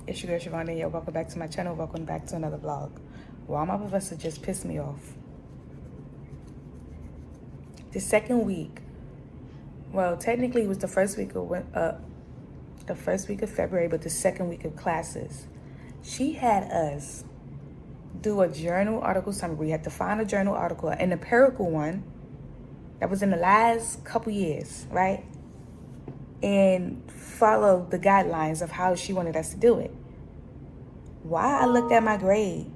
It's your girl Siobhan and welcome back to my channel. Welcome back to another vlog. Wow, my professor just pissed me off. The second week, well, technically it was the first week of February, but the second week of classes, she had us do a journal article summary. We had to find a journal article, an empirical one that was in the last couple years, right? And follow the guidelines of how she wanted us to do it. Why I looked at my grade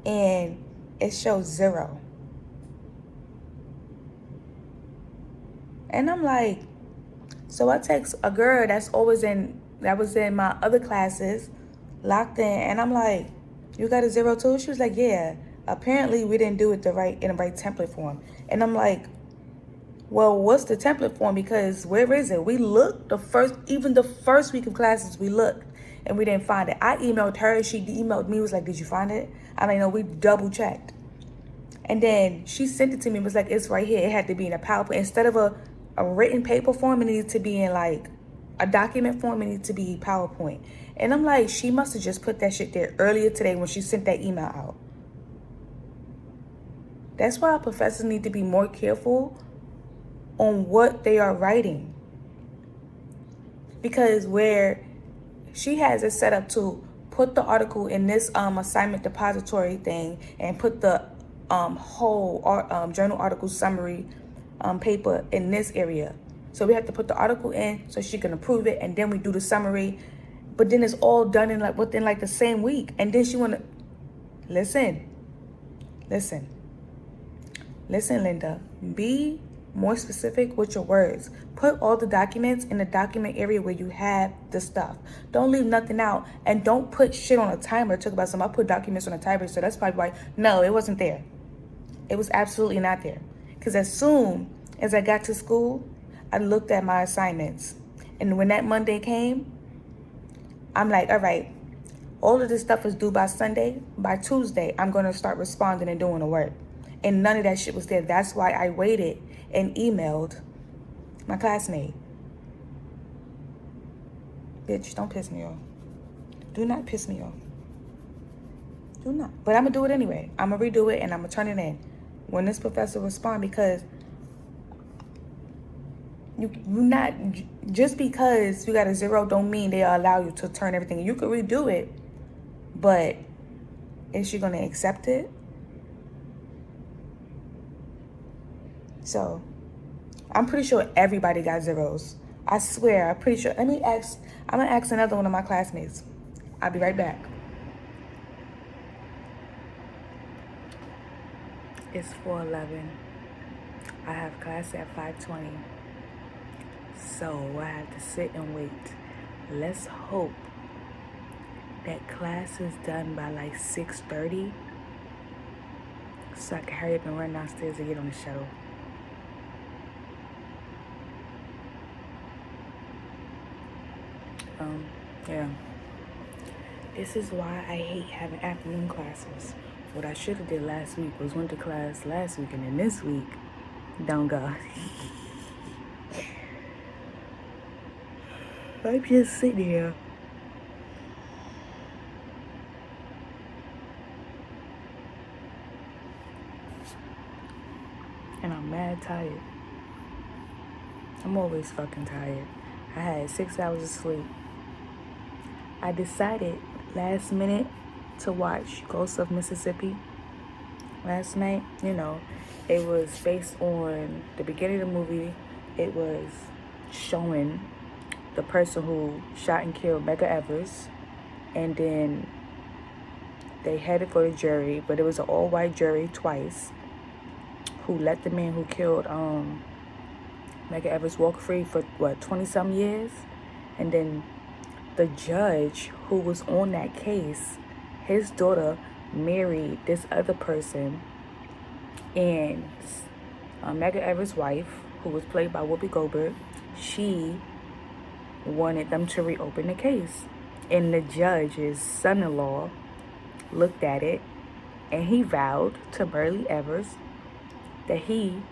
and it showed 0. And I'm like, so I text a girl that was in my other classes, locked in, and I'm like, you got a 0 too? She was like, yeah. Apparently we didn't do it in the right template form. And I'm like, well, what's the template form? Because where is it? We looked even the first week of classes, we looked and we didn't find it. I emailed her, she emailed me, was like, did you find it? I mean, no, we double checked. And then she sent it to me, was like, it's right here. It had to be in a PowerPoint. Instead of a written paper form, it needed to be in like a document form, it needed to be PowerPoint. And I'm like, she must have just put that shit there earlier today when she sent that email out. That's why our professors need to be more careful on what they are writing. Because where she has it set up to put the article in this assignment depository thing and put the whole journal article summary paper in this area. So we have to put the article in so she can approve it, and then we do the summary. But then it's all done in within the same week. And then she wanna listen, Linda, be more specific with your words. Put all the documents in the document area where you have the stuff. Don't leave nothing out, and don't put shit on a timer. Talk about I put documents on a timer, so that's probably why. No, it wasn't there. It was absolutely not there. Because as soon as I got to school, I looked at my assignments, and when that Monday came, I'm like, all right, all of this stuff is due by Sunday. By Tuesday, I'm going to start responding and doing the work. And none of that shit was there. That's why I waited and emailed my classmate. Bitch, don't piss me off. Do not piss me off. Do not. But I'm going to do it anyway. I'm going to redo it and I'm going to turn it in when this professor responds, because you not, just because you got a 0 don't mean they allow you to turn everything. You could redo it, but is she going to accept it? So I'm pretty sure everybody got 0s. I swear, I'm pretty sure. I'm gonna ask another one of my classmates. I'll be right back. It's 4:11. I have class at 5:20. So I have to sit and wait. Let's hope that class is done by 6:30 so I can hurry up and run downstairs and get on the shuttle. Yeah. This is why I hate having afternoon classes. What I should have did last week was went to class last week, and then this week, don't go. I'm just sitting here. And I'm mad tired. I'm always fucking tired. I had 6 hours of sleep. I decided last minute to watch Ghosts of Mississippi last night. You know, it was based on the beginning of the movie. It was showing the person who shot and killed Medgar Evers, and then they had it for the jury, but it was an all-white jury twice, who let the man who killed Medgar Evers walk free for 20-some years. And then the judge who was on that case, his daughter married this other person, and Medgar Evers' wife, who was played by Whoopi Goldberg, she wanted them to reopen the case. And the judge's son-in-law looked at it, and he vowed to Burley Evers that he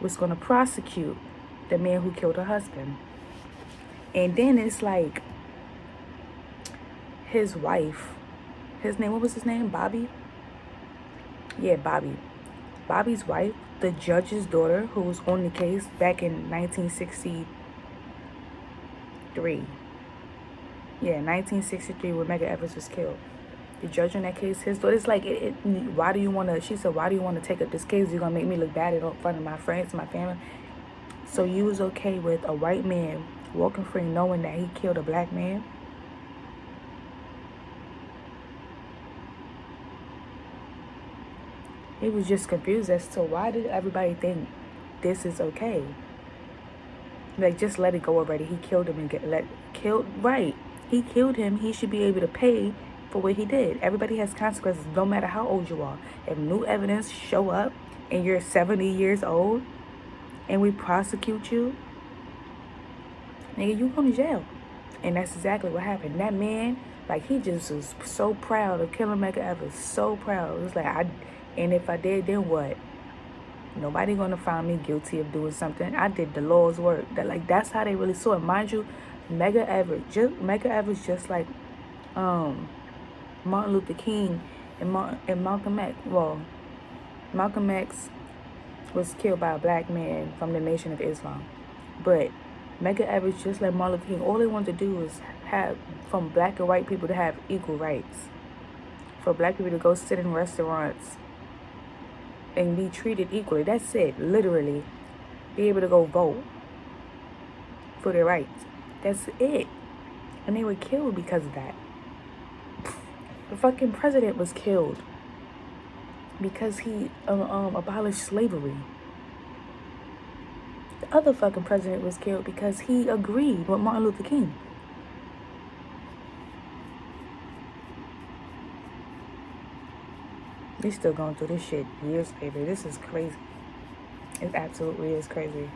was going to prosecute the man who killed her husband. And then it's like, his wife, his name, what was his name? Bobby? Yeah, Bobby. Bobby's wife, the judge's daughter, who was on the case back in 1963. Yeah, 1963, when Medgar Evers was killed. The judge on that case, his daughter, it's like, why do you want to, she said, why do you want to take up this case? You're going to make me look bad in front of my friends, my family. So you was okay with a white man walking free knowing that he killed a black man? He was just confused as to why did everybody think this is okay? Like, just let it go already. He killed him and right. He killed him. He should be able to pay for what he did. Everybody has consequences, no matter how old you are. If new evidence show up and you're 70 years old and we prosecute you, nigga, you going to jail. And that's exactly what happened. That man, like, he just was so proud of killing Medgar Evers. So proud. It was like, and if I did, then what? Nobody gonna find me guilty of doing something. I did the Lord's work. That's how they really saw it. Mind you, Medgar Evers, just like Martin Luther King and Malcolm X. Well, Malcolm X was killed by a black man from the Nation of Islam, but Medgar Evers, just like Martin Luther King, all they wanted to do was have, from black and white people, to have equal rights. For black people to go sit in restaurants and be treated equally. That's it, literally. Be able to go vote for their rights. That's it. And they were killed because of that. The fucking president was killed because he abolished slavery. The other fucking president was killed because he agreed with Martin Luther King. They still going through this shit years later. This is crazy. It absolutely is crazy.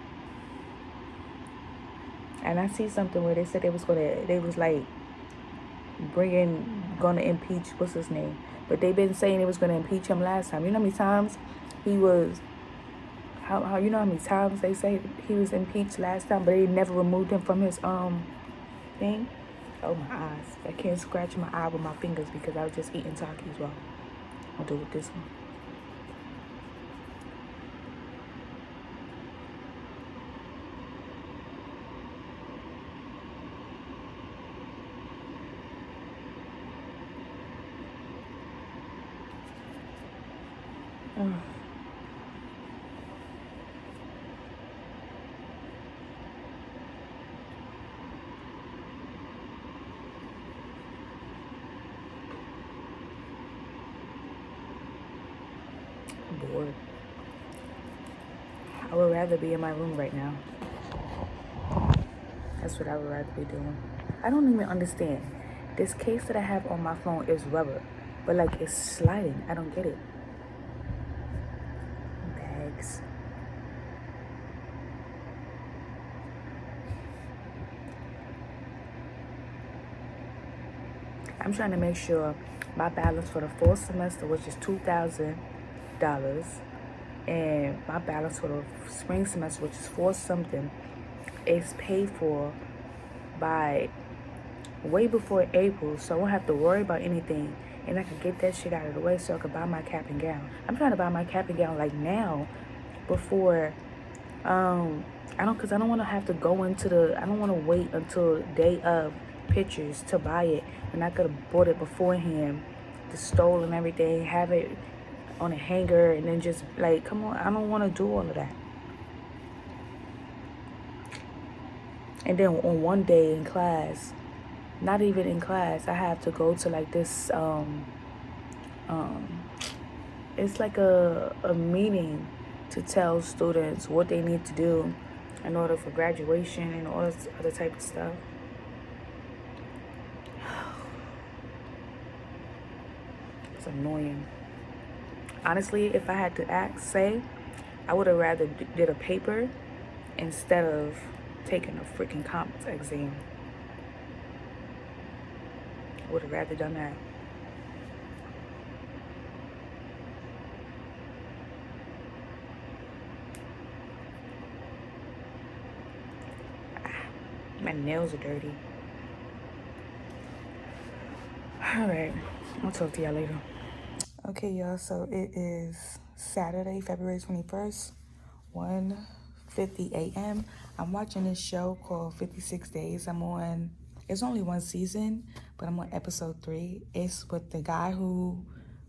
And I see something where they said they was like gonna impeach, what's his name? But they've been saying they was gonna impeach him last time. You know how many times he was, how you know how many times they say he was impeached last time, but they never removed him from his thing? Oh, my eyes. I can't scratch my eye with my fingers because I was just eating Takis. Well, I'll do it with this one. Bored. I would rather be in my room right now. That's what I would rather be doing. I don't even understand. This case that I have on my phone is rubber, but like it's sliding. I don't get it. Bags. I'm trying to make sure my balance for the fall semester, which is $2,000, and my balance for the spring semester, which is $4 something, is paid for by way before April, so I won't have to worry about anything, and I can get that shit out of the way so I can buy my cap and gown. I'm trying to buy my cap and gown like now, before because I don't want to have to go into I don't want to wait until the day of pictures to buy it, and I could have bought it beforehand, the stole and everything, have it on a hanger, and then just like, come on, I don't want to do all of that. And then on one day in class, not even in class, I have to go to like this it's like a meeting to tell students what they need to do in order for graduation and all this other type of stuff. It's annoying. Honestly, if I had to say, I would have rather did a paper instead of taking a freaking comps exam. I would have rather done that. My nails are dirty. All right. I'll talk to y'all later. Okay, y'all. So it is Saturday, February 21st, 1:50 a.m. I'm watching this show called 56 Days. It's only one season, but I'm on episode 3. It's with the guy who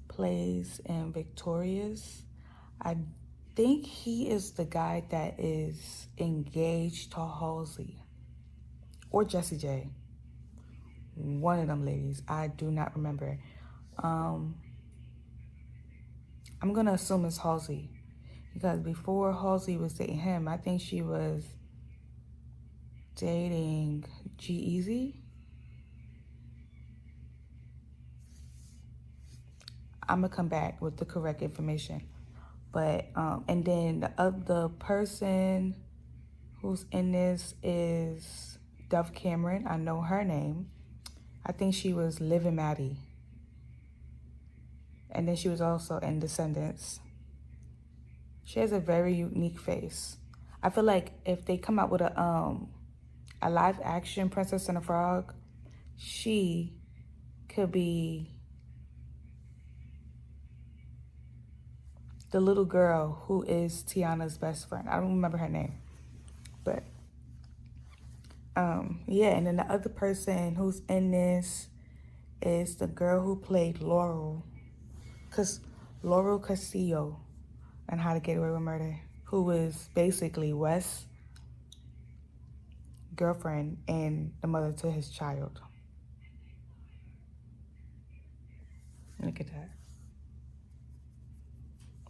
plays in Victorious. I think he is the guy that is engaged to Halsey or Jessie J. One of them ladies. I do not remember. I'm gonna assume it's Halsey because before Halsey was dating him, I think she was dating G-Eazy. I'm gonna come back with the correct information. But and then the other person who's in this is Dove Cameron. I know her name. I think she was Liv and Maddie. And then she was also in Descendants. She has a very unique face. I feel like if they come out with a live action Princess and the Frog, she could be the little girl who is Tiana's best friend. I don't remember her name. But yeah, and then the other person who's in this is the girl who played Laurel. Laurel Castillo and How to Get Away with Murder, who is basically Wes' girlfriend and the mother to his child. Look at that.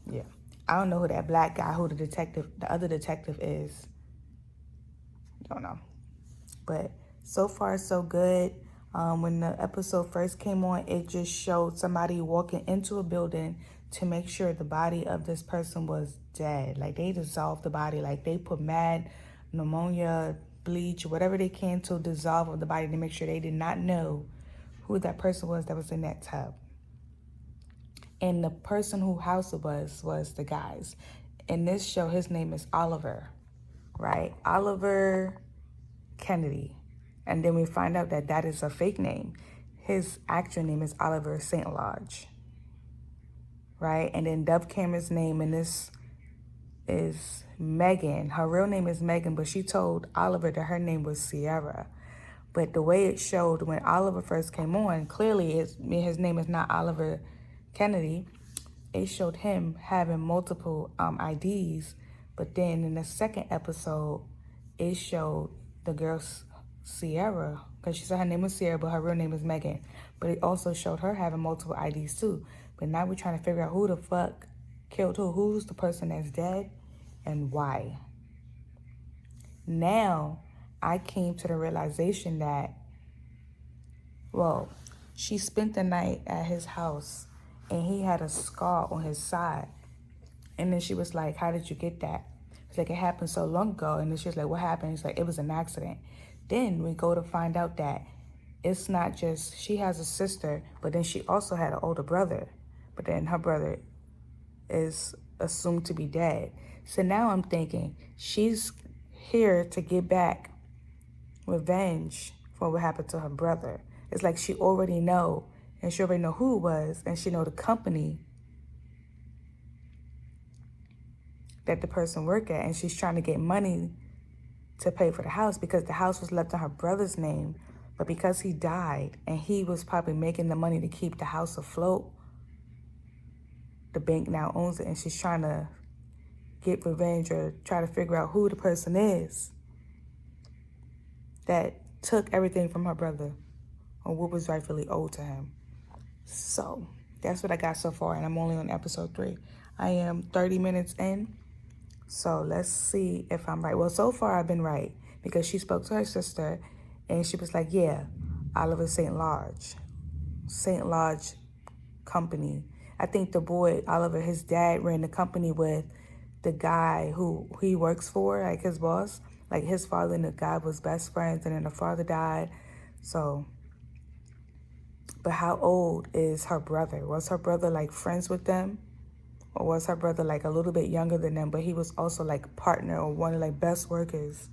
Yeah. I don't know who that black guy, who the other detective is. Don't know. But so far, so good. When the episode first came on, it just showed somebody walking into a building to make sure the body of this person was dead. Like, they dissolved the body. Like, they put mad pneumonia, bleach, whatever they can to dissolve the body to make sure they did not know who that person was that was in that tub. And the person whose house it was the guy's. In this show, his name is Oliver, right? Oliver Kennedy. And then we find out that that is a fake name. His actual name is Oliver St. Lodge, right? And then Dove Cameron's name in this is Megan. Her real name is Megan, but she told Oliver that her name was Sierra. But the way it showed when Oliver first came on, clearly his name is not Oliver Kennedy. It showed him having multiple IDs. But then in the second episode, it showed the girl Sierra, because she said her name was Sierra, but her real name is Megan. But it also showed her having multiple IDs too. But now we're trying to figure out who the fuck killed who. Who's the person that's dead and why? Now, I came to the realization that, well, she spent the night at his house and he had a scar on his side. And then she was like, how did you get that? It's like, it happened so long ago. And then she was like, what happened? It's like, it was an accident. Then we go to find out that it's not just, she has a sister, but then she also had an older brother. But then her brother is assumed to be dead. So now I'm thinking, she's here to get back revenge for what happened to her brother. It's like she already know, and she already know who it was, and she know the company that the person worked at, and she's trying to get money to pay for the house because the house was left in her brother's name, but because he died and he was probably making the money to keep the house afloat, the bank now owns it, and she's trying to get revenge or try to figure out who the person is that took everything from her brother or what was rightfully owed to him. So that's what I got so far, and I'm only on episode 3. I am 30 minutes in, so let's see if I'm right. Well, so far I've been right because she spoke to her sister and she was like, yeah, Oliver St. Lodge company. I think the boy, Oliver, his dad ran the company with the guy who he works for, like his boss. Like his father and the guy was best friends, and then the father died. So, but how old is her brother? Was her brother like friends with them? Or was her brother like a little bit younger than them, but he was also like partner or one of like best workers?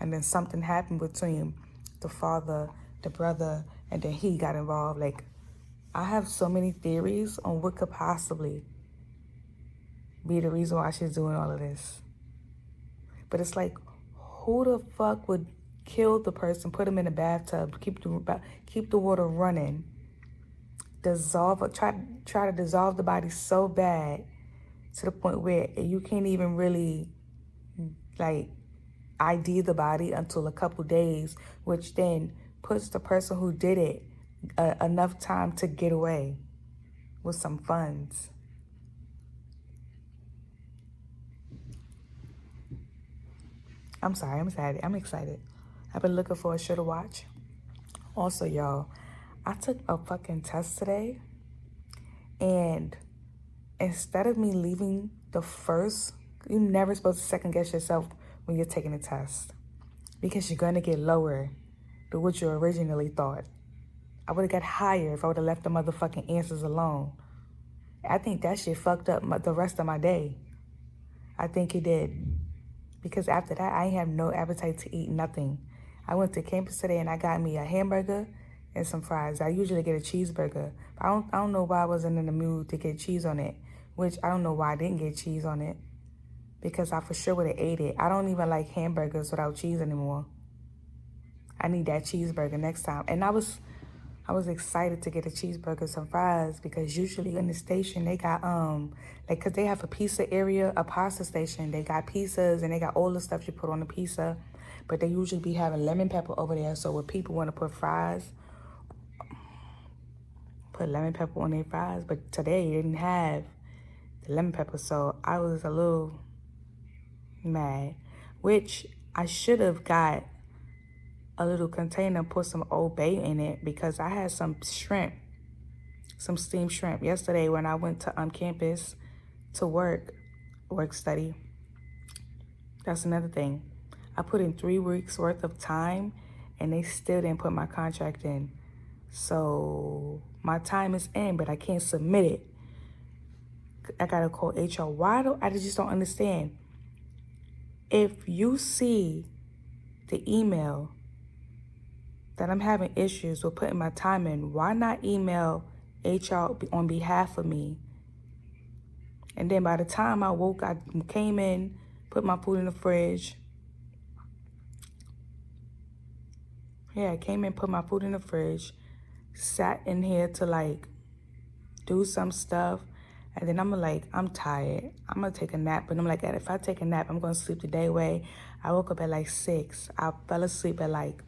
And then something happened between the father, the brother, and then he got involved. Like I have so many theories on what could possibly be the reason why she's doing all of this. But it's like, who the fuck would kill the person, put them in a bathtub, keep the water running, try to dissolve the body so bad to the point where you can't even really like ID the body until a couple days, which then puts the person who did it enough time to get away with some funds. I'm sorry, I'm excited. I've been looking for a show to watch. Also, y'all, I took a fucking test today, and instead of me leaving the first, you're never supposed to second guess yourself when you're taking a test because you're gonna get lower than what you originally thought. I would have got higher if I would have left the motherfucking answers alone. I think that shit fucked up the rest of my day. I think it did. Because after that, I ain't have no appetite to eat nothing. I went to campus today and I got me a hamburger and some fries. I usually get a cheeseburger. But I don't know why I wasn't in the mood to get cheese on it. Which I don't know why I didn't get cheese on it. Because I for sure would have ate it. I don't even like hamburgers without cheese anymore. I need that cheeseburger next time. And I was excited to get a cheeseburger, some fries, because usually in the station they got like, cause they have a pizza area, a pasta station. They got pizzas and they got all the stuff you put on the pizza, but they usually be having lemon pepper over there. So when people want to put fries, put lemon pepper on their fries. But today they didn't have the lemon pepper, so I was a little mad. Which I should have got a little container, put some Old Bay in it, because I had some shrimp, some steamed shrimp yesterday when I went to campus to work study. That's another thing. I put in 3 weeks worth of time and they still didn't put my contract in. So my time is in, but I can't submit it. I gotta call HR. I just don't understand. If you see the email that I'm having issues with putting my time in, why not email HR on behalf of me? And then by the time I woke, I came in, put my food in the fridge. Yeah, I came in, put my food in the fridge, sat in here to like do some stuff. And then I'm like, I'm tired. I'm gonna take a nap. But I'm like, if I take a nap, I'm gonna sleep the day away. I woke up at like 6. I fell asleep at like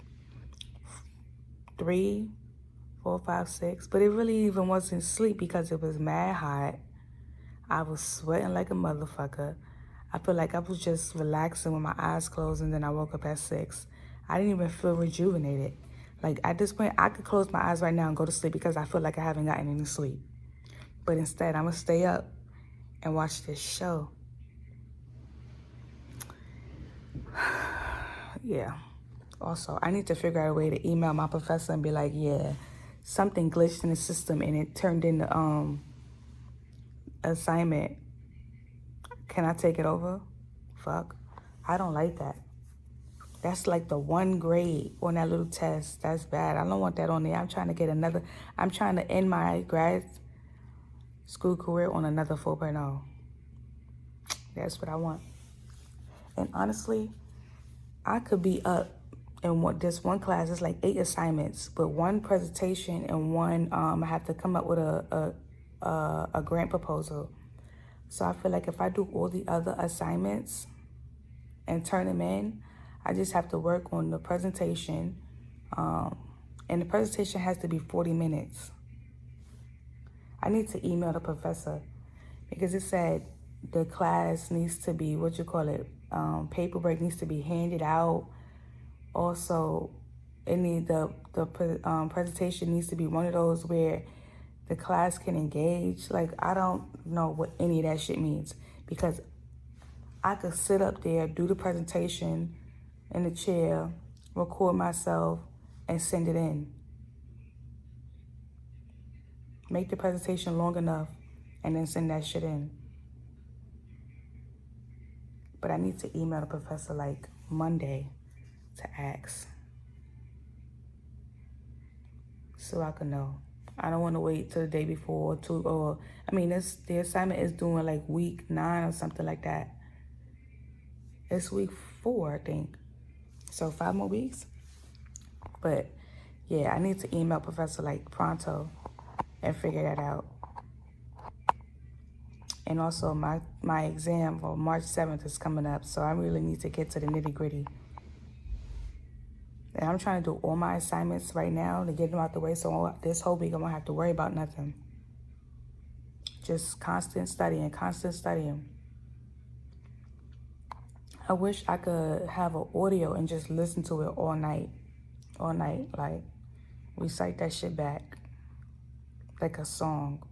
3, 4, 5, 6. But it really even wasn't sleep because it was mad hot. I was sweating like a motherfucker. I feel like I was just relaxing with my eyes closed, and then I woke up at 6. I didn't even feel rejuvenated. Like at this point, I could close my eyes right now and go to sleep because I feel like I haven't gotten any sleep. But instead, I'm gonna stay up and watch this show. Yeah. Also, I need to figure out a way to email my professor and be like, yeah, something glitched in the system and it turned into assignment. Can I take it over? Fuck. I don't like that. That's like the 1 grade on that little test. That's bad. I don't want that on there. I'm trying to end my grad school career on another 4.0. That's what I want. And honestly, I could be up in this one class. It's like 8 assignments, but 1 presentation and 1, I have to come up with a grant proposal. So I feel like if I do all the other assignments and turn them in, I just have to work on the presentation. And the presentation has to be 40 minutes. I need to email the professor because it said the class needs to be, paperwork needs to be handed out. Also, the presentation needs to be one of those where the class can engage. Like, I don't know what any of that shit means, because I could sit up there, do the presentation in the chair, record myself, and send it in. Make the presentation long enough, and then send that shit in. But I need to email the professor like Monday to ask, so I can know. I don't want to wait till the day before the assignment is doing like week 9 or something like that. It's week 4, I think. So 5 more weeks. But yeah, I need to email Professor like pronto and figure that out. And also my exam for March 7th is coming up, so I really need to get to the nitty gritty. And I'm trying to do all my assignments right now to get them out the way, so this whole week I won't have to worry about nothing. Just constant studying. I wish I could have an audio and just listen to it all night, like recite that shit back like a song.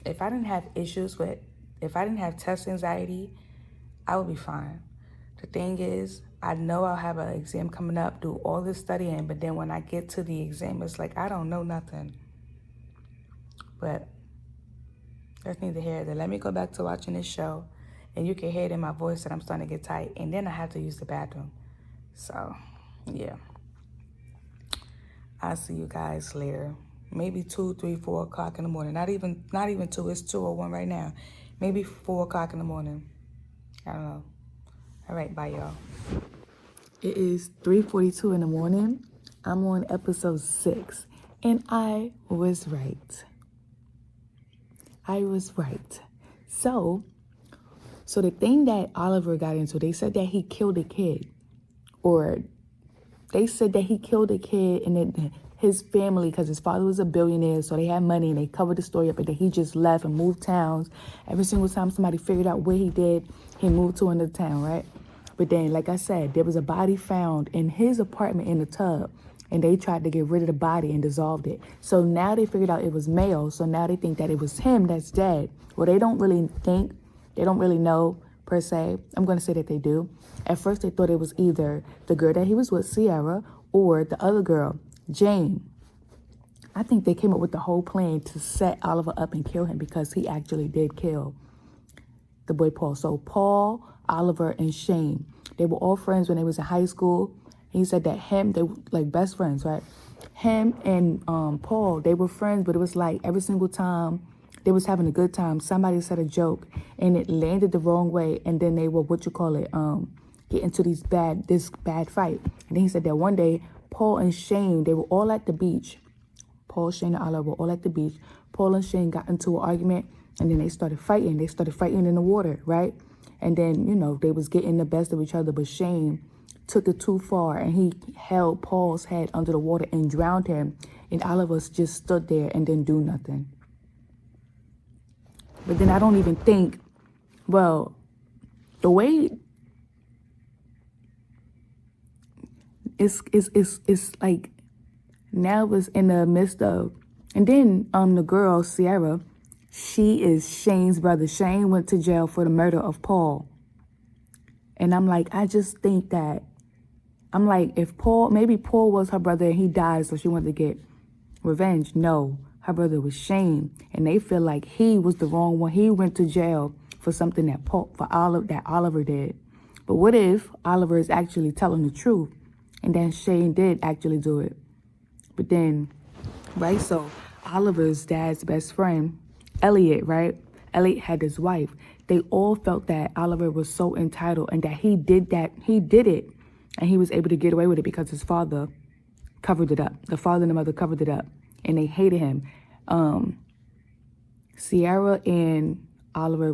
If I didn't have test anxiety, I would be fine. The thing is, I know I'll have an exam coming up, do all this studying, but then when I get to the exam, it's like I don't know nothing. But that's neither here nor there. Let me go back to watching this show, and you can hear it in my voice that I'm starting to get tight, and then I have to use the bathroom. So, yeah. I'll see you guys later. Maybe 2, 3, 4 o'clock in the morning. Not even 2. It's 2:01 right now. Maybe 4 o'clock in the morning. I don't know. All right, bye, y'all. It is 3:42 in the morning. I'm on episode 6, and I was right. So the thing that Oliver got into, they said that he killed a kid, and then his family, because his father was a billionaire, so they had money, and they covered the story up, and then he just left and moved towns. Every single time somebody figured out where he did, he moved to another town, right? But then, like I said, there was a body found in his apartment in the tub, and they tried to get rid of the body and dissolved it. So now they figured out it was male, so now they think that it was him that's dead. Well, they don't really know, per se. I'm going to say that they do. At first, they thought it was either the girl that he was with, Sierra, or the other girl, Jane. I think they came up with the whole plan to set Oliver up and kill him, because he actually did kill the boy Paul. So Paul, Oliver, and Shane, they were all friends when they was in high school. He said that they were like best friends, right? Him and Paul, they were friends, but it was like every single time they was having a good time, somebody said a joke and it landed the wrong way, and then they were get into this bad fight. And then he said that one day Paul and Shane, they were all at the beach. Paul, Shane, and Oliver were all at the beach. Paul and Shane got into an argument, and then they started fighting. They started fighting in the water, right? And then, they was getting the best of each other, but Shane took it too far, and he held Paul's head under the water and drowned him. And Oliver just stood there and didn't do nothing. But then I don't even think, the way it's like now it's in the midst of, and then the girl, Sierra, she is Shane's brother. Shane went to jail for the murder of Paul. And I'm like, I just think that, if maybe Paul was her brother and he died, so she wanted to get revenge. No, her brother was Shane, and they feel like he was the wrong one. He went to jail for something that Oliver did. But what if Oliver is actually telling the truth, and then Shane did actually do it? But then, right, so Oliver's dad's best friend, Elliot, right? Elliot had his wife. They all felt that Oliver was so entitled, and that he did it, and he was able to get away with it because his father covered it up. The father and the mother covered it up, and they hated him. Sierra and Oliver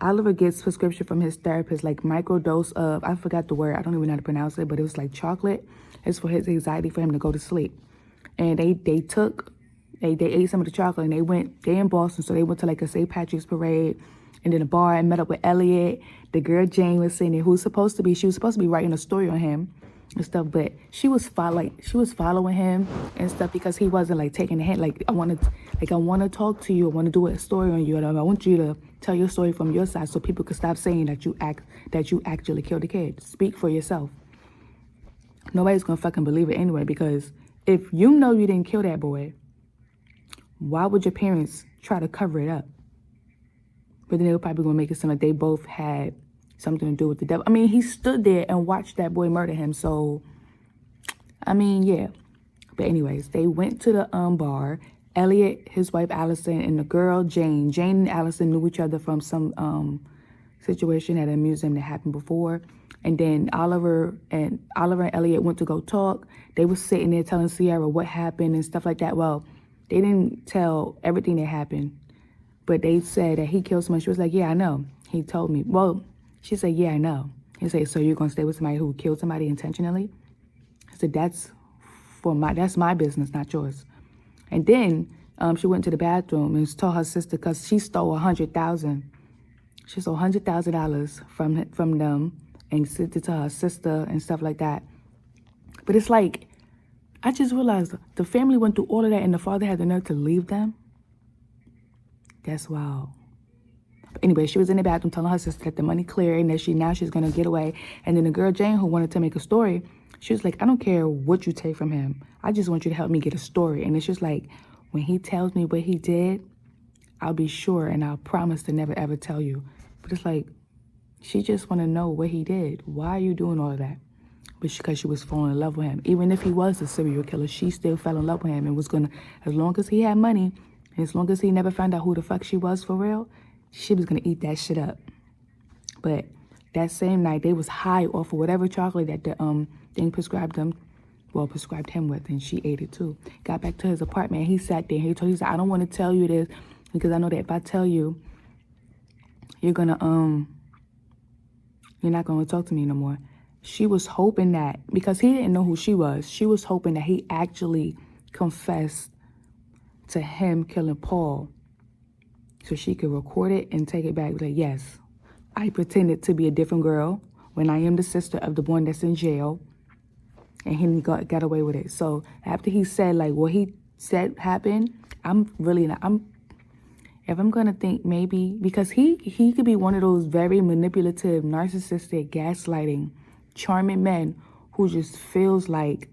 Oliver gets prescription from his therapist, like microdose of, I forgot the word, I don't even know how to pronounce it, but it was like chocolate. It's for his anxiety, for him to go to sleep. And they ate some of the chocolate, and they in Boston, so they went to like a St. Patrick's parade, and then a bar, and met up with Elliot. The girl Jane was sitting there, she was supposed to be writing a story on him and stuff, but she was following him and stuff, because he wasn't like taking the hint. I want to talk to you. I want to do a story on you, and I want you to tell your story from your side, so people could stop saying that you actually killed the kid. Speak for yourself. Nobody's gonna fucking believe it anyway, because if you know you didn't kill that boy, why would your parents try to cover it up? But then they were probably gonna make it seem like they both had something to do with the devil. I mean, he stood there and watched that boy murder him, so I mean, yeah. But anyways, they went to the bar. Elliot, his wife Allison, and the girl Jane. Jane and Allison knew each other from some situation at a museum that happened before. And then Oliver and Elliot went to go talk. They were sitting there telling Sierra what happened and stuff like that. Well, they didn't tell everything that happened, but they said that he killed someone. She was like, yeah, I know. He told me. Well, she said, yeah, I know. He said, so you're going to stay with somebody who killed somebody intentionally? I said, that's my business, not yours. And then she went to the bathroom and told her sister, because she stole $100,000. She stole $100,000 from them and sent it to her sister and stuff like that. But it's like, I just realized the family went through all of that and the father had the nerve to leave them. That's wild. But anyway, she was in the bathroom telling her sister that the money cleared and that she's going to get away. And then the girl Jane, who wanted to make a story, she was like, I don't care what you take from him. I just want you to help me get a story. And it's just like, when he tells me what he did, I'll be sure and I'll promise to never, ever tell you. But it's like, she just want to know what he did. Why are you doing all of that? But because she was falling in love with him. Even if he was a serial killer, she still fell in love with him and was going to, as long as he had money, and as long as he never found out who the fuck she was for real, she was going to eat that shit up. But that same night, they was high off of whatever chocolate that the thing prescribed him with, and she ate it too. Got back to his apartment, he sat there, he said, I don't want to tell you this, because I know that if I tell you, you're not going to talk to me no more. She was hoping that, because he didn't know who she was hoping that he actually confessed to him killing Paul so she could record it and take it back. Like, yes, I pretended to be a different girl when I am the sister of the one that's in jail, and he got away with it. So after he said, like, what he said happened, if I'm going to think maybe, because he could be one of those very manipulative, narcissistic, gaslighting, charming men who just feels like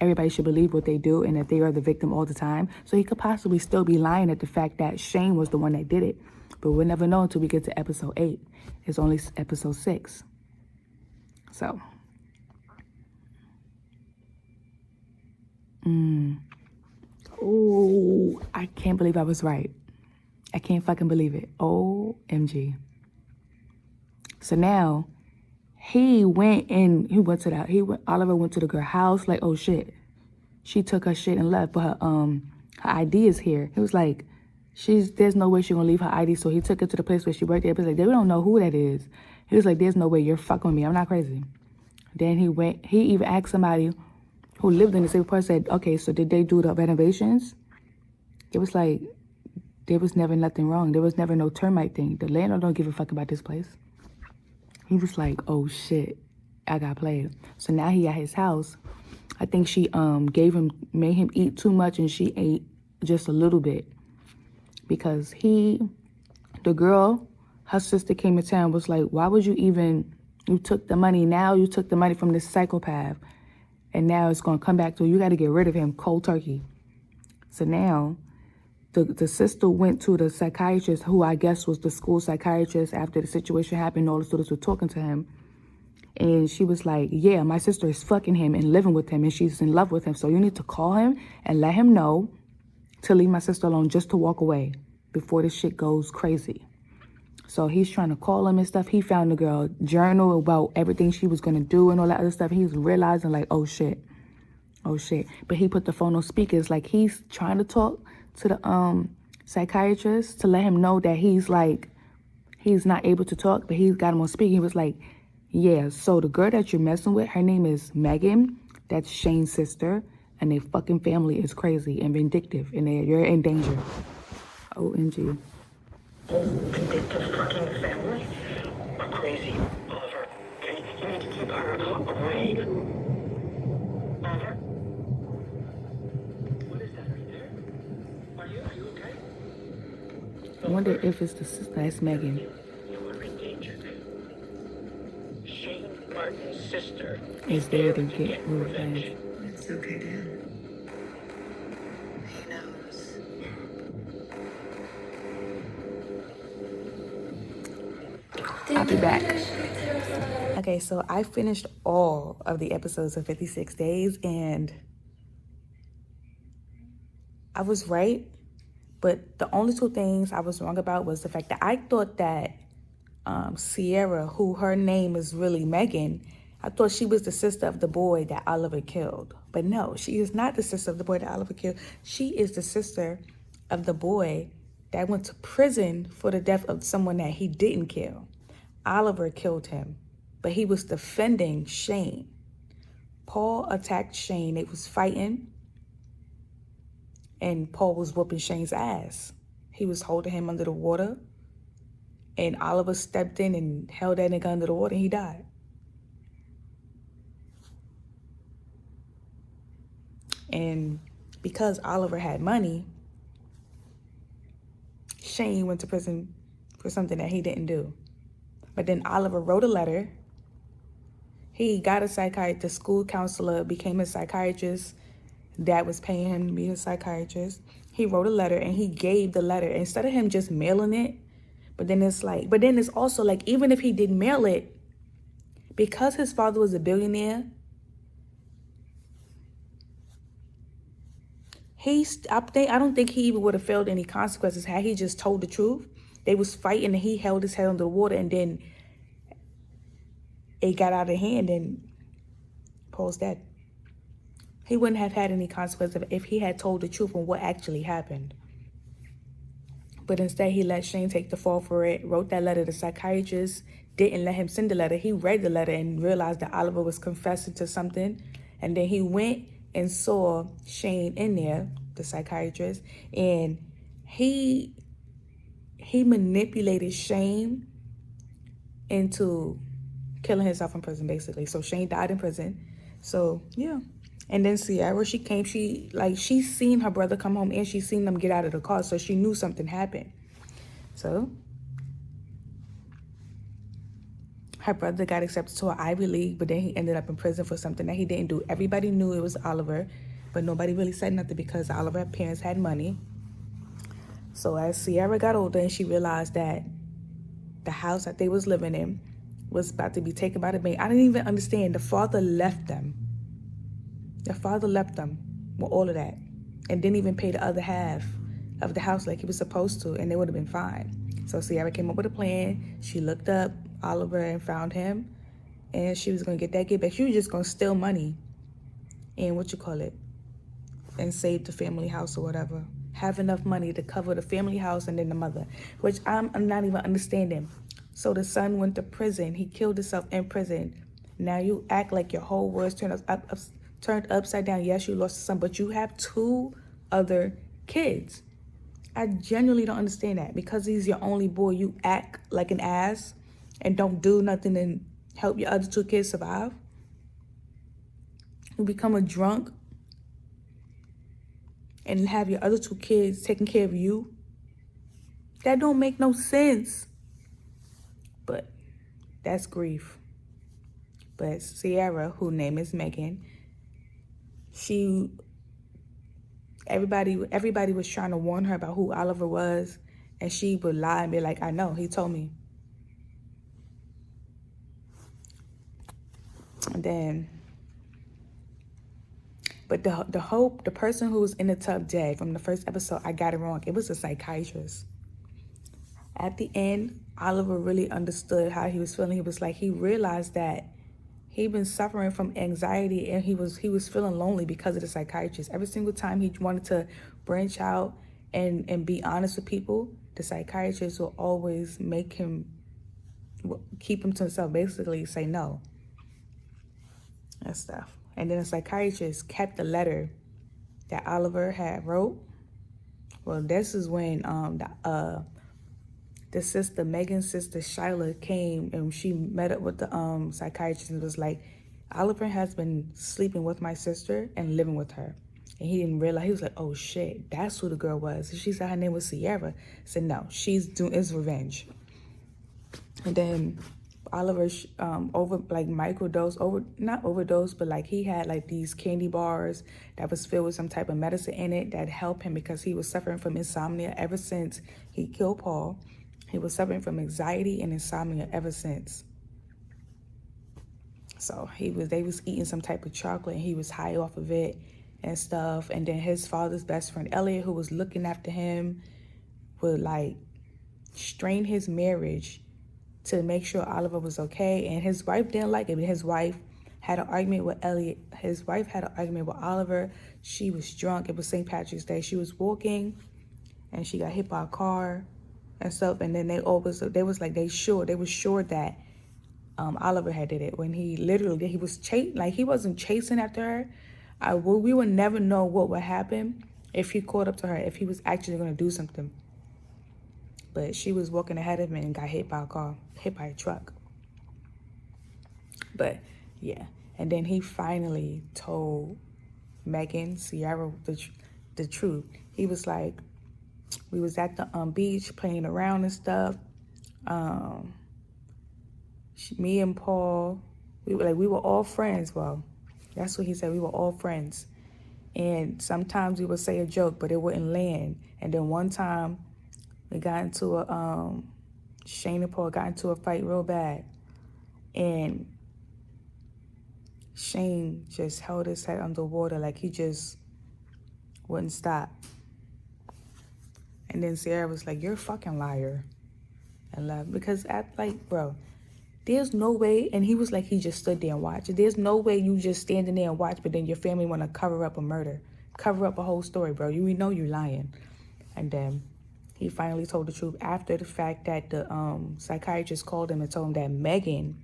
everybody should believe what they do and that they are the victim all the time. So he could possibly still be lying at the fact that Shane was the one that did it. But we'll never know until we get to episode 8. It's only episode 6. So. Oh, I can't believe I was right. I can't fucking believe it. OMG. So now, Oliver went to the girl's house, like, oh shit. She took her shit and left, but her ID is here. He was like, there's no way she's gonna leave her ID, so he took her to the place where she worked at. He was like, they don't know who that is. He was like, there's no way, you're fucking with me, I'm not crazy. Then he even asked somebody who lived in the same part, said, okay, so did they do the renovations? It was like, there was never nothing wrong. There was never no termite thing. The landlord don't give a fuck about this place. He was like, oh shit, I got played. So now he at his house. I think she made him eat too much and she ate just a little bit. Because the girl, her sister came to town, was like, why would you took the money, now you took the money from this psychopath. And now it's going to come back to you got to get rid of him cold turkey. So now the sister went to the psychiatrist, who I guess was the school psychiatrist after the situation happened. All the students were talking to him. And she was like, yeah, my sister is fucking him and living with him and she's in love with him. So you need to call him and let him know to leave my sister alone, just to walk away before this shit goes crazy. So he's trying to call him and stuff. He found the girl journal about everything she was going to do and all that other stuff. He's realizing like, oh shit. But he put the phone on speakers, like he's trying to talk to the psychiatrist to let him know that he's not able to talk, but he's got him on speaker. He was like, yeah, so the girl that you're messing with, her name is Megan. That's Shane's sister. And their fucking family is crazy and vindictive. And you're in danger. OMG. Vindictive fucking family are crazy. Oliver, okay? You need to keep her away. Oliver? What is that right there? Are you okay? I wonder if it's the sister. That's Megan. You are in danger. Shane Martin's sister is there to get revenge. It's okay, Dan. He knows. I'll be back. Okay, so I finished all of the episodes of 56 Days, and I was right, but the only two things I was wrong about was the fact that I thought that Sierra, who her name is really Megan, I thought she was the sister of the boy that Oliver killed. But no, she is not the sister of the boy that Oliver killed. She is the sister of the boy that went to prison for the death of someone that he didn't kill. Oliver killed him, but he was defending Shane. Paul attacked Shane. They was fighting, and Paul was whooping Shane's ass. He was holding him under the water, and Oliver stepped in and held that nigga under the water, and he died. And because Oliver had money, Shane went to prison for something that he didn't do. But then Oliver wrote a letter. He got a psychiatrist, school counselor, became a psychiatrist. Dad was paying him to be a psychiatrist. He wrote a letter and he gave the letter instead of him just mailing it. But then it's also like, even if he didn't mail it, because his father was a billionaire, I don't think he even would have felt any consequences had he just told the truth. They was fighting and he held his head under the water, and then it got out of hand and Paul's dead. He wouldn't have had any consequences if he had told the truth on what actually happened. But instead, he let Shane take the fall for it, wrote that letter. The psychiatrist didn't let him send the letter. He read the letter and realized that Oliver was confessing to something. And then he went and saw Shane in there, the psychiatrist, and he manipulated Shane into killing himself in prison, basically. So Shane died in prison. So, yeah. And then Sierra, she seen her brother come home and she seen them get out of the car, so she knew something happened. So her brother got accepted to an Ivy League, but then he ended up in prison for something that he didn't do. Everybody knew it was Oliver, but nobody really said nothing because Oliver's parents had money. So as Sierra got older and she realized that the house that they was living in was about to be taken by the bank, I didn't even understand. The father left them with all of that and didn't even pay the other half of the house like he was supposed to, and they would have been fine. So Sierra came up with a plan. She looked up Oliver and found him, and she was going to get back. She was just going to steal money and and save the family house or whatever. Have enough money to cover the family house and then the mother, which I'm not even understanding. So the son went to prison. He killed himself in prison. Now you act like your whole world's turned upside down. Yes, you lost a son, but you have 2 other kids. I genuinely don't understand that. Because he's your only boy, you act like an ass and don't do nothing and help your other 2 kids survive. You become a drunk and have your other 2 kids taking care of you. That don't make no sense. But that's grief. But Sierra, whose name is Megan, everybody was trying to warn her about who Oliver was, and she would lie and be like, I know, he told me. And then, but the person who was in the tub dead from the first episode, I got it wrong. It was a psychiatrist. At the end, Oliver really understood how he was feeling. He was like, he realized that he'd been suffering from anxiety and he was feeling lonely because of the psychiatrist. Every single time he wanted to branch out and be honest with people, the psychiatrist will always keep him to himself, basically say no and stuff. And then the psychiatrist kept the letter that Oliver had wrote. Well, this is when Megan's sister Shyla came and she met up with the psychiatrist and was like, Oliver has been sleeping with my sister and living with her. And he didn't realize. He was like, oh shit, that's who the girl was. And she said her name was Sierra. I said, no, it's revenge. And then Oliver not overdose, but like he had like these candy bars that was filled with some type of medicine in it that helped him because he was suffering from insomnia ever since he killed Paul. He was suffering from anxiety and insomnia ever since. So they was eating some type of chocolate and he was high off of it and stuff. And then his father's best friend, Elliot, who was looking after him, would like strain his marriage to make sure Oliver was okay. And his wife didn't like it. But his wife had an argument with Elliot. His wife had an argument with Oliver. She was drunk. It was St. Patrick's Day. She was walking and she got hit by a car and stuff. And then they were sure that Oliver had did it, when he wasn't chasing after her. We would never know what would happen if he caught up to her, if he was actually going to do something. But she was walking ahead of him and got hit by a truck. But yeah, and then he finally told Megan, Sierra, the truth. He was like, we was at the beach playing around and stuff. Me and Paul, we were all friends. Well, that's what he said. We were all friends. And sometimes we would say a joke, but it wouldn't land. And then one time we got into Shane and Paul got into a fight real bad. And Shane just held his head underwater like he just wouldn't stop. And then Sierra was like, "You're a fucking liar." And laughed because bro, there's no way. And he was like, he just stood there and watched. There's no way you just standing there and watch, but then your family want to cover up a murder, cover up a whole story, bro. We know you're lying. And then he finally told the truth after the fact that the psychiatrist called him and told him that Megan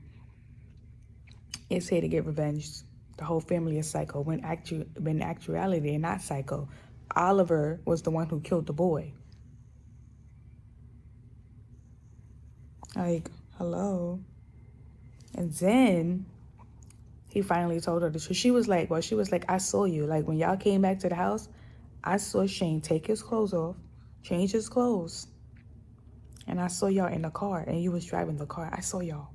is here to get revenge. The whole family is psycho. When in actuality, they're not psycho. Oliver was the one who killed the boy. Like, hello. And then he finally told her the truth. She was like, I saw you. Like, when y'all came back to the house, I saw Shane take his clothes off, change his clothes. And I saw y'all in the car, and you was driving the car. I saw y'all.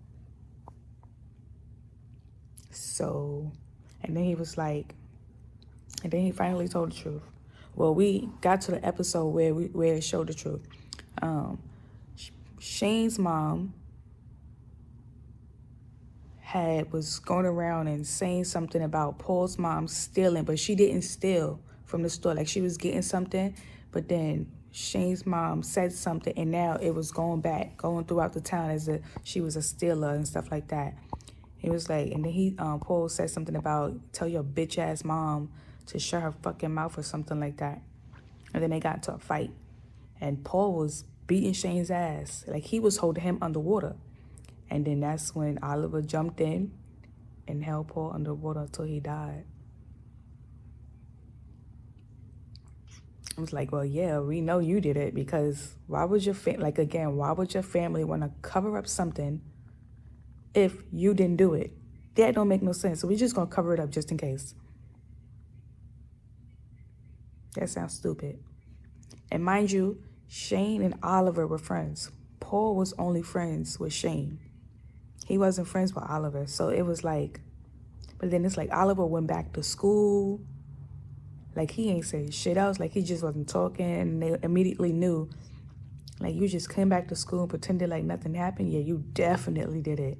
So, and then he was like, and then he finally told the truth. Well, we got to the episode where it showed the truth. Shane's mom was going around and saying something about Paul's mom stealing, but she didn't steal from the store. Like, she was getting something, but then Shane's mom said something, and now it was going throughout the town as if she was a stealer and stuff like that. He was like, and then Paul said something about, tell your bitch ass mom to shut her fucking mouth or something like that. And then they got into a fight, and Paul was beating Shane's ass. Like, he was holding him underwater. And then that's when Oliver jumped in and held Paul underwater until he died. I was like, well, yeah, we know you did it, because why would your family want to cover up something if you didn't do it? That don't make no sense. So we're just going to cover it up just in case. That sounds stupid. And mind you, Shane and Oliver were friends. Paul was only friends with Shane. He wasn't friends with Oliver. So it was like, but then it's like Oliver went back to school. Like, he ain't say shit else. Like, he just wasn't talking. And they immediately knew, like, you just came back to school and pretended like nothing happened. Yeah, you definitely did it.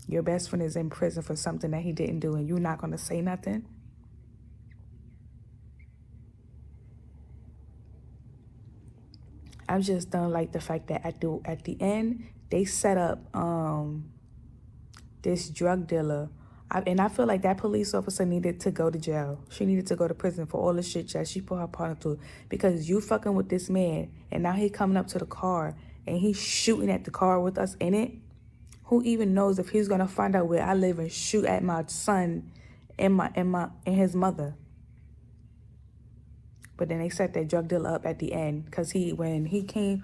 Your best friend is in prison for something that he didn't do, and you're not going to say nothing? I just don't like the fact that at the end, they set up this drug dealer. And I feel like that police officer needed to go to jail. She needed to go to prison for all the shit that she put her partner through. Because you fucking with this man, and now he coming up to the car, and he's shooting at the car with us in it. Who even knows if he's gonna find out where I live and shoot at my son and his mother? But then they set that drug dealer up at the end, because when he came,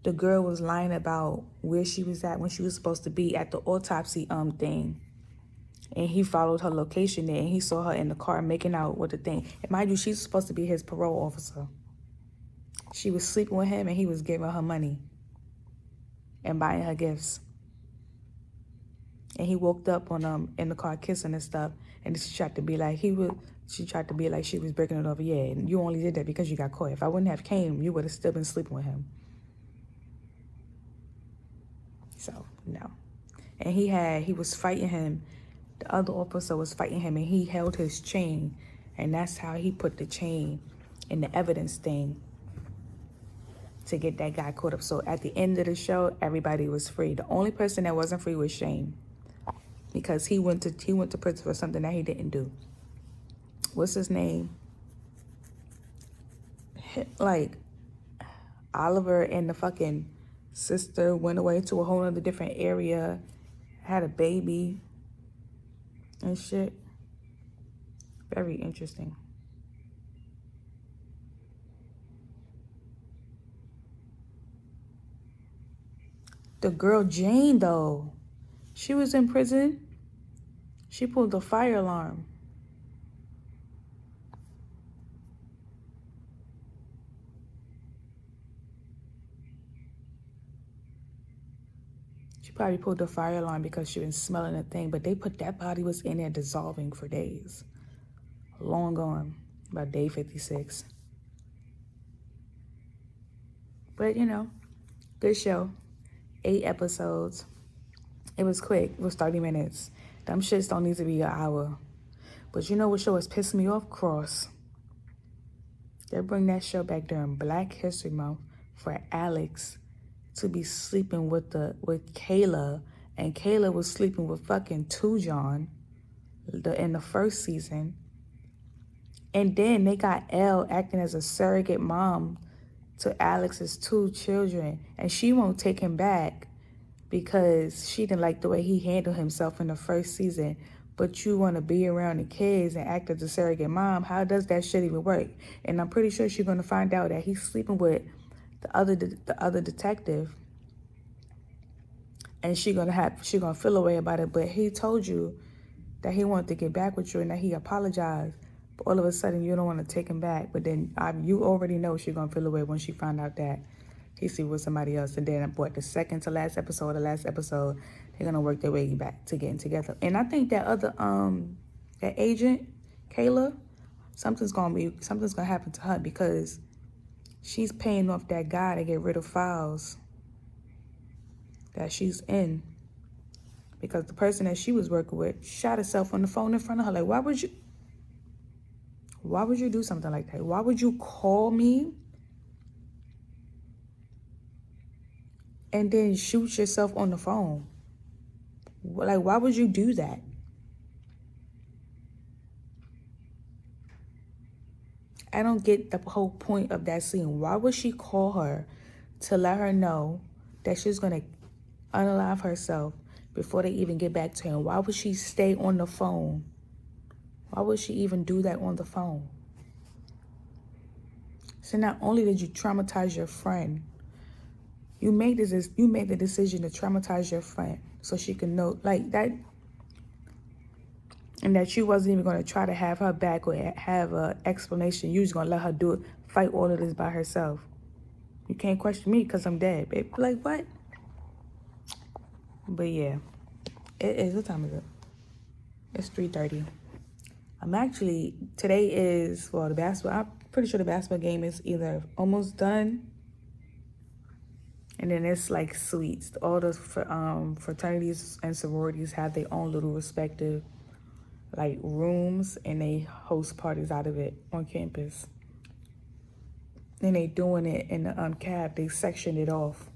the girl was lying about where she was at when she was supposed to be at the autopsy thing. And he followed her location there, and he saw her in the car making out with the thing. And mind you, she's supposed to be his parole officer. She was sleeping with him, and he was giving her money and buying her gifts. And he woke up on in the car kissing and stuff. And she tried to be like she was breaking it over. Yeah, and you only did that because you got caught. If I wouldn't have came, you would have still been sleeping with him. So, no. And he was fighting him The other officer was fighting him and he held his chain. And that's how he put the chain in the evidence thing to get that guy caught up. So at the end of the show, everybody was free. The only person that wasn't free was Shane, because he went to prison for something that he didn't do. What's his name? Like, Oliver and the fucking sister went away to a whole other different area, had a baby and shit. Very interesting. The girl Jane, though, she was in prison. She pulled the fire alarm. She probably pulled the fire alarm because she was smelling a thing, but they put that body was in there dissolving for days. Long gone, about day 56. But, you know, good show. 8 episodes. It was quick. It was 30 minutes. Them shits don't need to be an hour. But you know what show is pissing me off? Cross. They bring that show back during Black History Month for Alex to be sleeping with Kayla, and Kayla was sleeping with fucking Tujon in the first season. And then they got Elle acting as a surrogate mom to Alex's 2 children, and she won't take him back because she didn't like the way he handled himself in the first season. But you want to be around the kids and act as a surrogate mom? How does that shit even work? And I'm pretty sure she's gonna find out that he's sleeping with the other detective, and she gonna feel a way about it. But he told you that he wanted to get back with you and that he apologized. But all of a sudden you don't want to take him back. But then you already know she's gonna feel a way when she found out that he see with somebody else. And then the second to last episode, they're gonna work their way back to getting together. And I think that other that agent, Kayla, something's gonna happen to her because she's paying off that guy to get rid of files that she's in. Because the person that she was working with shot herself on the phone in front of her. Like, why would you do something like that? Why would you call me and then shoot yourself on the phone? Like, why would you do that? I don't get the whole point of that scene. Why would she call her to let her know that she's going to unalive herself before they even get back to him? Why would she stay on the phone? Why would she even do that on the phone? So not only did you traumatize your friend, you made the decision to traumatize your friend so she can know like that, and that you wasn't even going to try to have her back or have an explanation. You was going to let her fight all of this by herself. You can't question me because I'm dead, babe. Like, what? But yeah, it is. What time is it? It's 3:30. Today is, the basketball, I'm pretty sure the basketball game is either almost done, and then it's like suites. All the fraternities and sororities have their own little respective like rooms, and they host parties out of it on campus. And they doing it in the cab. They sectioned it off,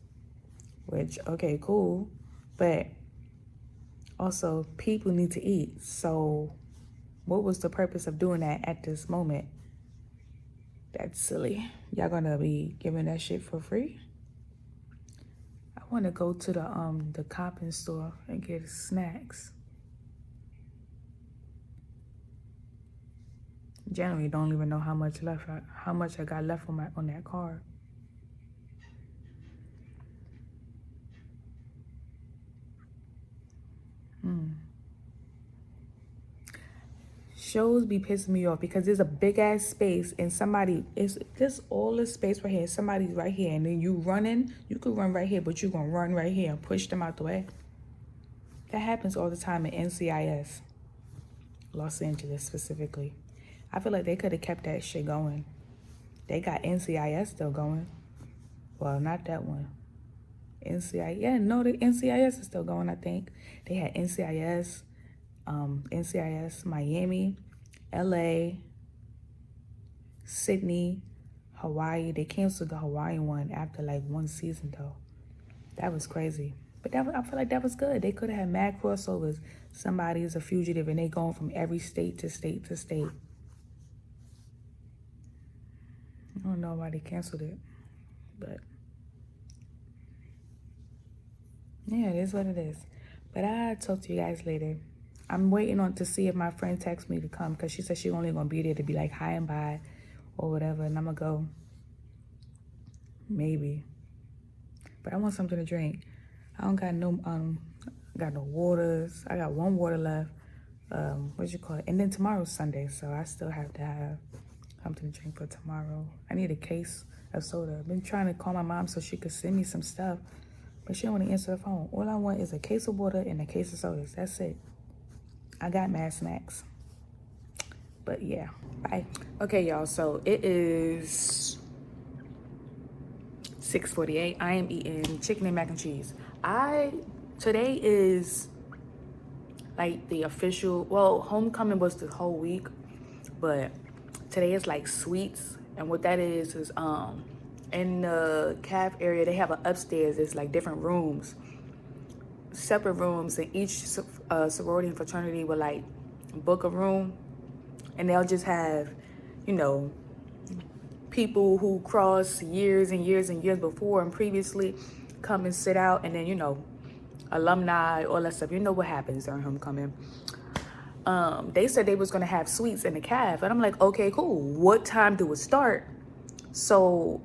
which, okay, cool. But also people need to eat. So what was the purpose of doing that at this moment? That's silly. Y'all gonna be giving that shit for free? I want to go to the Coppin store and get snacks. Generally, don't even know how much I got left on that card. Shows be pissing me off because there's a big ass space and it's just all this space right here. Somebody's right here, and then you could run right here, but you gonna run right here and push them out the way. That happens all the time in NCIS, Los Angeles specifically. I feel like they could have kept that shit going. They got NCIS still going. Well, not that one. The NCIS is still going, I think. They had NCIS, NCIS, Miami, LA, Sydney, Hawaii. They canceled the Hawaiian one after like one season though. That was crazy. But I feel like that was good. They could have had mad crossovers. Somebody is a fugitive and they going from every state to state to state. I don't know why they canceled it. But yeah, it is what it is. But I'll talk to you guys later. I'm waiting on to see if my friend texts me to come because she said she only gonna be there to be like hi and bye or whatever, and I'm gonna go. Maybe. But I want something to drink. I don't got no waters. I got one water left. What you call it? And then tomorrow's Sunday, so I still have to have something to drink for tomorrow. I need a case of soda. I've been trying to call my mom so she could send me some stuff, but she don't want to answer the phone. All I want is a case of water and a case of sodas. That's it. I got mad snacks. But yeah, bye. Okay, y'all, so it is 6:48. I am eating chicken and mac and cheese. Today is like the official, well, homecoming was the whole week, but today is like sweets. And what that is in the caf area, they have an upstairs. It's like different rooms, separate rooms, and each sorority and fraternity will like book a room, and they'll just have, you know, people who crossed years and years and years before and previously come and sit out, and then, you know, alumni, all that stuff. You know what happens during homecoming. They said they was gonna have sweets in the caf, and I'm like, okay, cool. What time do it start? So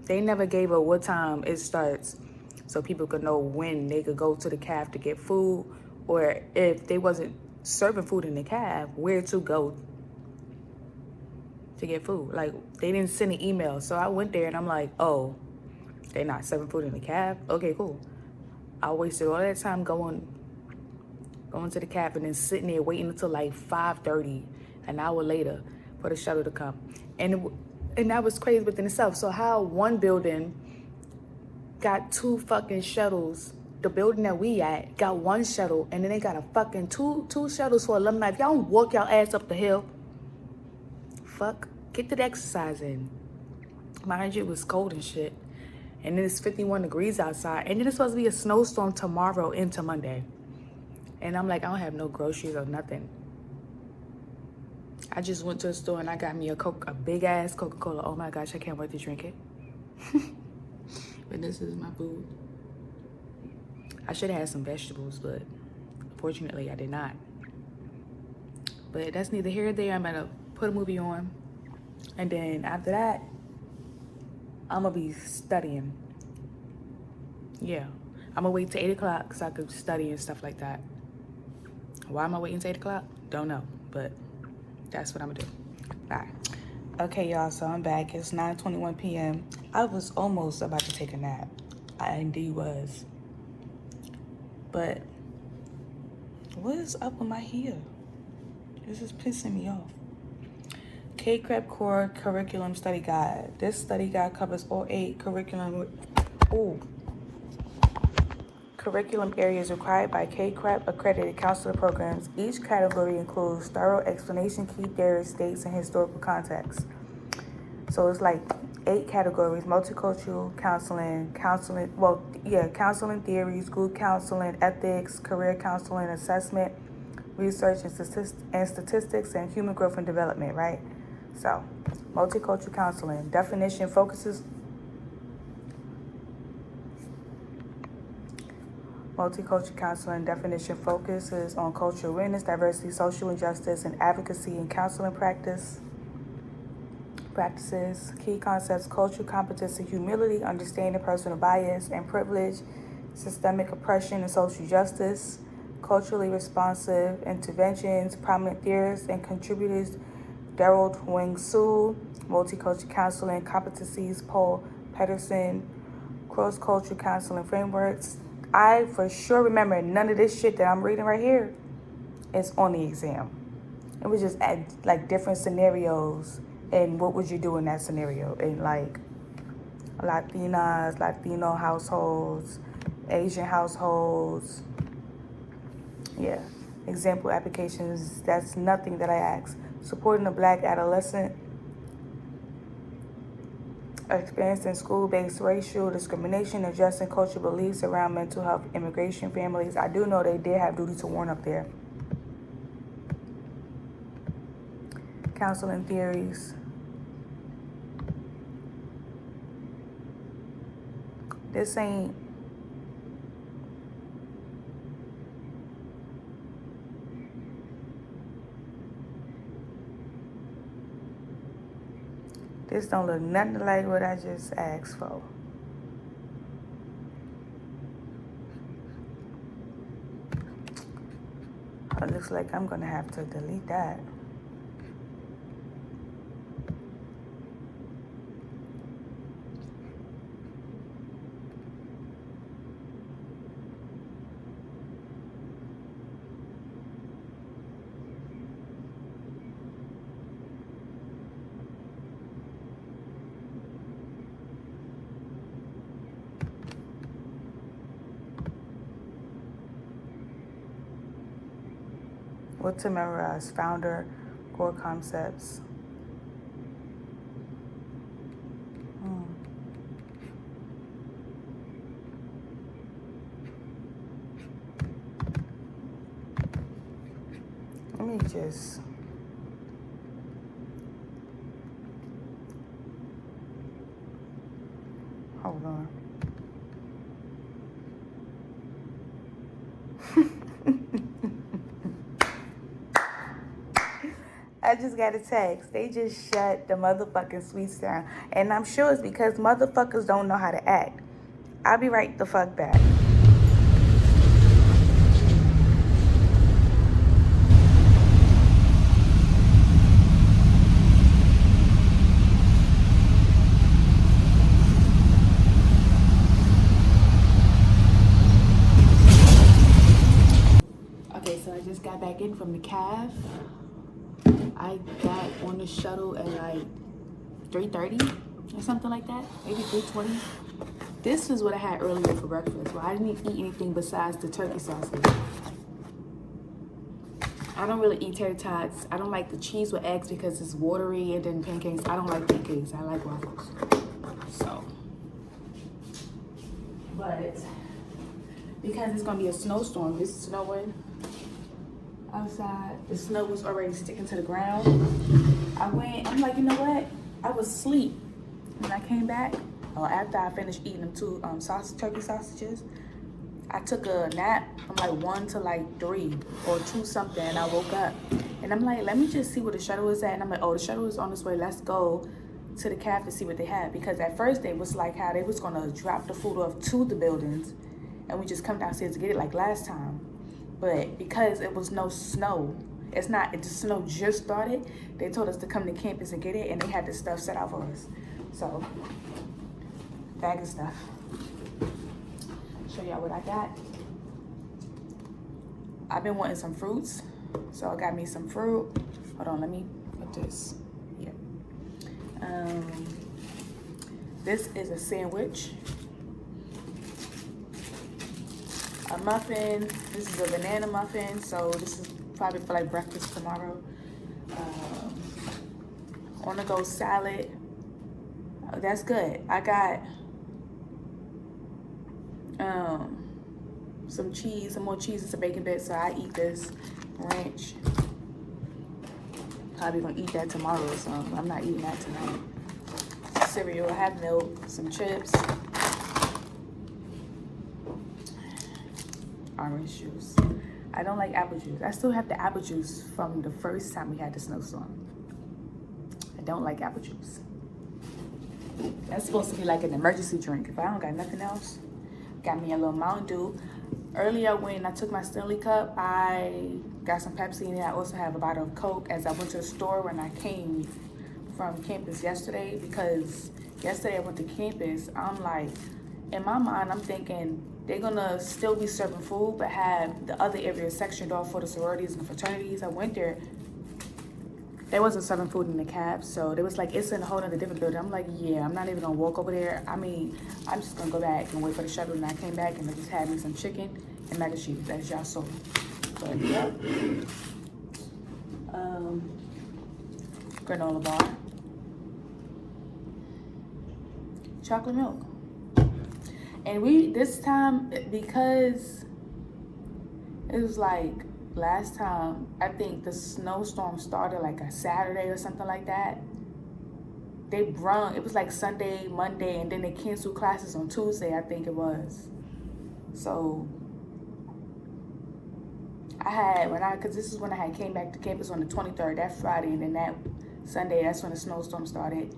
they never gave her what time it starts, so people could know when they could go to the caf to get food, or if they wasn't serving food in the caf, where to go to get food. Like, they didn't send an email. So I went there and I'm like, oh, they're not serving food in the caf? Okay, cool. I wasted all that time going to the caf and then sitting there waiting until like 5:30, an hour later, for the shuttle to come. And that was crazy within itself. So how one building got two fucking shuttles, the building that we at got one shuttle, and then they got a fucking two shuttles for alumni. If y'all don't walk y'all ass up the hill, fuck, get the exercise in. Mind you, it was cold and shit. And then it's 51 degrees outside. And then it's supposed to be a snowstorm tomorrow into Monday. And I'm like, I don't have no groceries or nothing. I just went to the store and I got me a big ass Coca-Cola. Oh my gosh, I can't wait to drink it. But this is my food. I should have had some vegetables, but unfortunately I did not. But that's neither here nor there. I'm gonna put a movie on. And then after that, I'm gonna be studying. Yeah, I'm gonna wait till 8 o'clock so I could study and stuff like that. Why am I waiting till 8 o'clock? Don't know, but that's what I'm gonna do. Bye. Okay, y'all, so I'm back. It's 9:21 p.m. I was almost about to take a nap. I indeed was. But what is up with my hair? This is pissing me off. K-Crep Core Curriculum Study Guide. This study guide covers all 8 curriculum areas required by K-Crep accredited counselor programs. Each category includes thorough explanation, key theories, dates, and historical context. So it's like 8 categories: multicultural counseling, counseling theories, group counseling, ethics, career counseling, assessment, research and statistics, and human growth and development, right? So, multicultural counseling definition focuses on cultural awareness, diversity, social injustice, and advocacy in counseling practices. Key concepts: cultural competency, humility, understanding personal bias and privilege, systemic oppression and social justice, culturally responsive interventions. Prominent theorists and contributors: Daryl Wing Sue, Multicultural Counseling Competencies, Paul Pedersen, Cross-Cultural Counseling Frameworks. I for sure remember none of this shit that I'm reading right here is on the exam. It was just like different scenarios and what would you do in that scenario. And like Latinas, Latino households, Asian households. Yeah, example applications. That's nothing that I ask. Supporting the Black adolescent experiencing school-based racial discrimination, addressing cultural beliefs around mental health, immigration, families. I do know they did have duty to warn up there. Counseling theories. This ain't this don't look nothing like what I just asked for. It looks like I'm gonna have to delete that. What to memorize? Founder, core concepts. Let me just. Hold on. I just got a text. They just shut the motherfucking suites down. And I'm sure it's because motherfuckers don't know how to act. I'll be right the fuck back. Okay, so I just got back in from the caf. I got on the shuttle at like 3:30 or something like that, maybe 3:20. This is what I had earlier for breakfast. Well, I didn't eat anything besides the turkey sausage. I don't really eat tater tots. I don't like the cheese with eggs because it's watery, and then pancakes. I don't like pancakes. I like waffles. So, but because it's gonna be a snowstorm, it's snowing outside. The snow was already sticking to the ground. I'm like, you know what? I was asleep when I came back. After I finished eating them two turkey sausages, I took a nap from like 1 to like 3 or 2 something, and I woke up. And I'm like, let me just see where the shuttle is at. And I'm like, oh, the shuttle is on its way. Let's go to the cafe to see what they had. Because at first they was like how they was gonna drop the food off to the buildings, and we just come downstairs to get it like last time. But because it was no snow, the snow just started, they told us to come to campus and get it, and they had this stuff set out for us. So, bag of stuff. Show y'all what I got. I've been wanting some fruits, so I got me some fruit. Hold on, let me put this here. This is a sandwich. A muffin. This is a banana muffin, so this is probably for like breakfast tomorrow. On the go salad. Oh, that's good. I got some cheese, some more cheese and some bacon bits, so I eat this ranch. Probably gonna eat that tomorrow or something. I'm not eating that tonight. Cereal, I have milk, some chips, orange juice. I don't like apple juice. I still have the apple juice from the first time we had the snowstorm. I don't like apple juice. That's supposed to be like an emergency drink. If I don't got nothing else, got me a little Mountain Dew. Earlier when I took my Stanley Cup, I got some Pepsi, and I also have a bottle of Coke as I went to the store when I came from campus yesterday. Because yesterday I went to campus, I'm like, in my mind, I'm thinking they're gonna still be serving food, but have the other area sectioned off for the sororities and fraternities. I went there, they wasn't serving food in the cab, so they was like, it's in a whole other different building. I'm like, yeah, I'm not even gonna walk over there. I mean, I'm just gonna go back and wait for the shuttle. And I came back and they just had me some chicken and mac and cheese, as y'all saw. But yeah. Granola bar. Chocolate milk. And this time, because it was like last time, I think the snowstorm started like a Saturday or something like that. It was like Sunday, Monday, and then they canceled classes on Tuesday, I think it was. So because this is when I had came back to campus on the 23rd, that Friday, and then that Sunday, that's when the snowstorm started,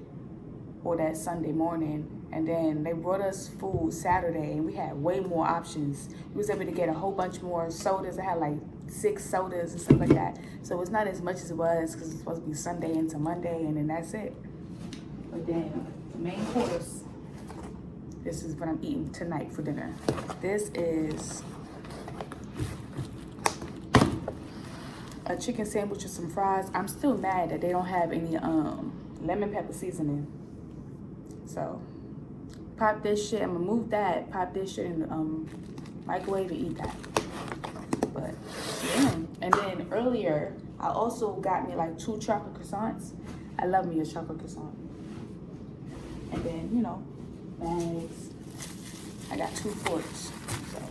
or that Sunday morning. And then they brought us food Saturday, and we had way more options. We was able to get a whole bunch more sodas. I had like 6 sodas and stuff like that. So it's not as much as it was, because it's supposed to be Sunday into Monday, and then that's it. But then the main course, this is what I'm eating tonight for dinner. This is a chicken sandwich with some fries. I'm still mad that they don't have any lemon pepper seasoning. So pop this shit. I'm gonna move that. Pop this shit in the microwave and eat that. But yeah. And then earlier, I also got me like 2 chocolate croissants. I love me a chocolate croissant. And then, you know, bags. I got 2 forks. So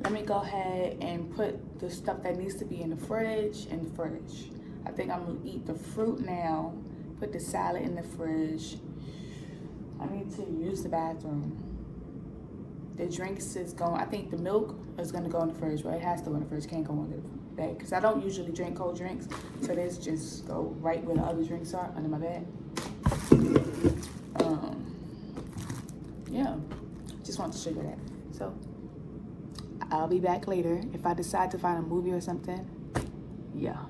let me go ahead and put the stuff that needs to be in the fridge. I think I'm gonna eat the fruit now. Put the salad in the fridge. I need to use the bathroom. The drinks is going, I think the milk is gonna go in the fridge, but it has to go in the fridge, can't go in the bag. Cause I don't usually drink cold drinks. So this just go right where the other drinks are, under my bed. Yeah, just want to show you that. So I'll be back later. If I decide to find a movie or something, yeah.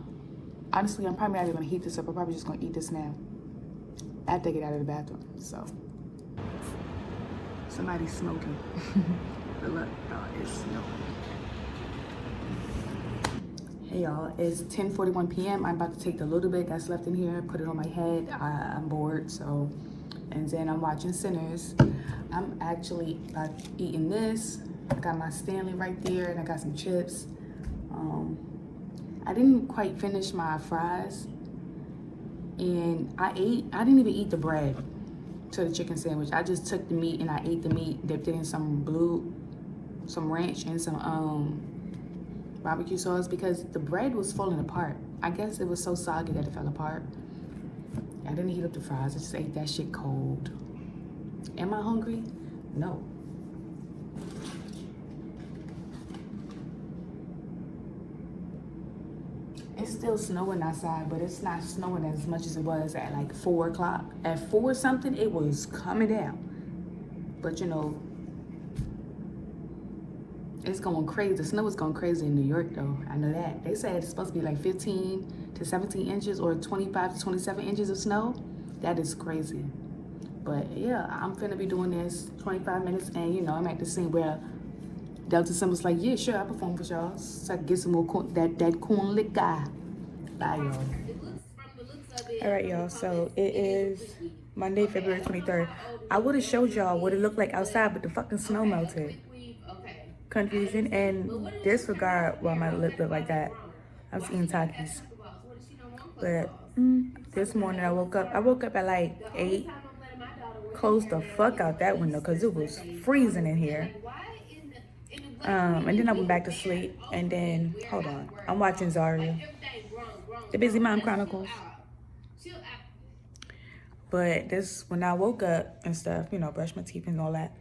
Honestly, I'm probably not even gonna heat this up. I'm probably just gonna eat this now after I get out of the bathroom. So somebody's smoking. But look, y'all, it's snowing. Hey y'all, it's 10:41 p.m. I'm about to take the little bit that's left in here, put it on my head. I'm bored, so, and then I'm watching Sinners. I'm actually eating this. I got my Stanley right there, and I got some chips. I didn't quite finish my fries, and I didn't even eat the bread to the chicken sandwich. I just took the meat and I ate the meat, dipped it in some ranch and some barbecue sauce, because the bread was falling apart. I guess it was so soggy that it fell apart. I didn't heat up the fries. I just ate that shit cold. Am I hungry? No. It's still snowing outside, but it's not snowing as much as it was at like 4 o'clock. At 4 something, it was coming down. But you know, it's going crazy. The snow is going crazy in New York though. I know that. They said it's supposed to be like 15 to 17 inches or 25 to 27 inches of snow. That is crazy. But yeah, I'm finna be doing this 25 minutes, and you know, I'm at the scene where Delta Symbol's like, yeah, sure, I'll perform for y'all. So I can get some more corn, that corn lick guy. Bye, y'all. All right, y'all. So it is Monday, February 23rd. I would have showed y'all what it looked like outside, but the fucking snow melted. Confusion and disregard why my lip looked like that. I was eating Takis. But this morning I woke up at like 8. Closed the fuck out that window because it was freezing in here. And then I went back to sleep. And then, hold on, I'm watching Zaria, The Busy Mom Chronicles. But this, when I woke up and stuff, you know, brushed my teeth and all that,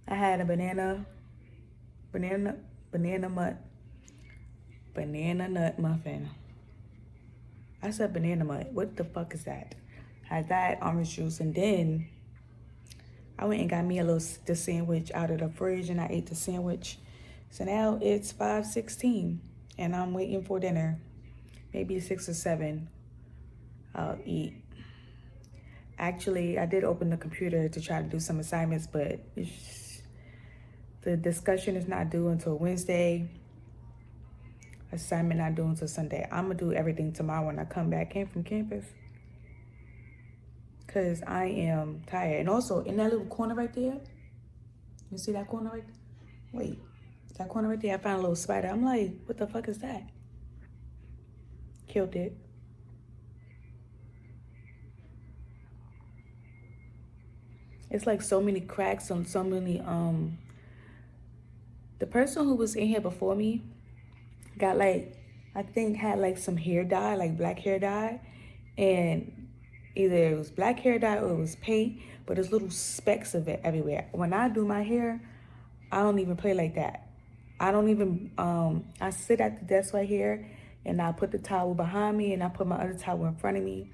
I had a banana nut muffin. I said banana nut. What the fuck is that? Had that, orange juice, and then I went and got me the sandwich out of the fridge, and I ate the sandwich. So now it's 5:16, and I'm waiting for dinner. Maybe 6 or 7. I'll eat. Actually, I did open the computer to try to do some assignments, but the discussion is not due until Wednesday. Assignment not due until Sunday. I'm gonna do everything tomorrow when I come back in from campus, because I am tired. And also, in that little corner right there, you see that corner right there? Wait, that corner right there, I found a little spider. I'm like, what the fuck is that? Killed it. It's like so many cracks on so many, the person who was in here before me got like, I think had like some hair dye, like black hair dye. And either it was black hair dye or it was paint, but there's little specks of it everywhere. When I do my hair, I don't even play like that. I don't even, I sit at the desk right here and I put the towel behind me and I put my other towel in front of me.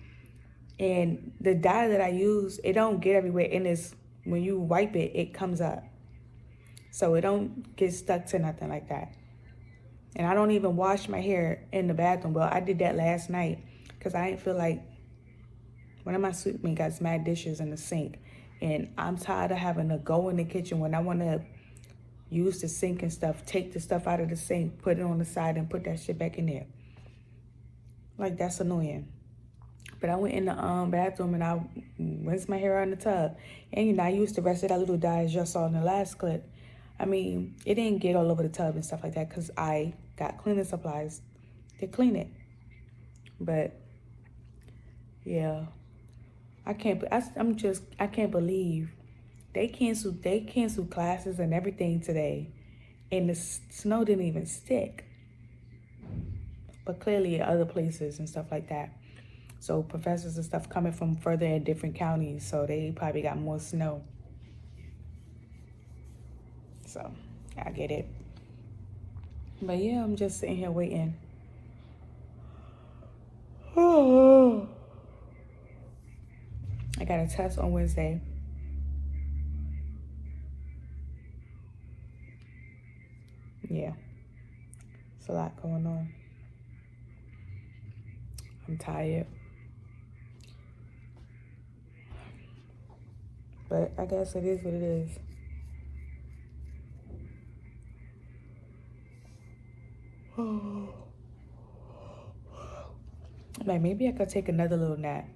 And the dye that I use, it don't get everywhere. And it's, when you wipe it, it comes up. So it don't get stuck to nothing like that. And I don't even wash my hair in the bathroom. Well, I did that last night because I didn't feel like, one of my sweetmeats got mad dishes in the sink. And I'm tired of having to go in the kitchen when I want to use the sink and stuff, take the stuff out of the sink, put it on the side and put that shit back in there. Like, that's annoying. But I went in the bathroom and I rinsed my hair out in the tub. And, you know, I used the rest of that little dye as you saw in the last clip. I mean, it didn't get all over the tub and stuff like that because I got cleaning supplies to clean it. But, yeah. I can't believe they canceled classes and everything today. And the snow didn't even stick. But clearly other places and stuff like that. So professors and stuff coming from further in different counties, so they probably got more snow. So I get it. But yeah, I'm just sitting here waiting. I got a test on Wednesday. Yeah, it's a lot going on. I'm tired. But I guess it is what it is. Like, maybe I could take another little nap.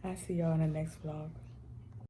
I'll see y'all in the next vlog.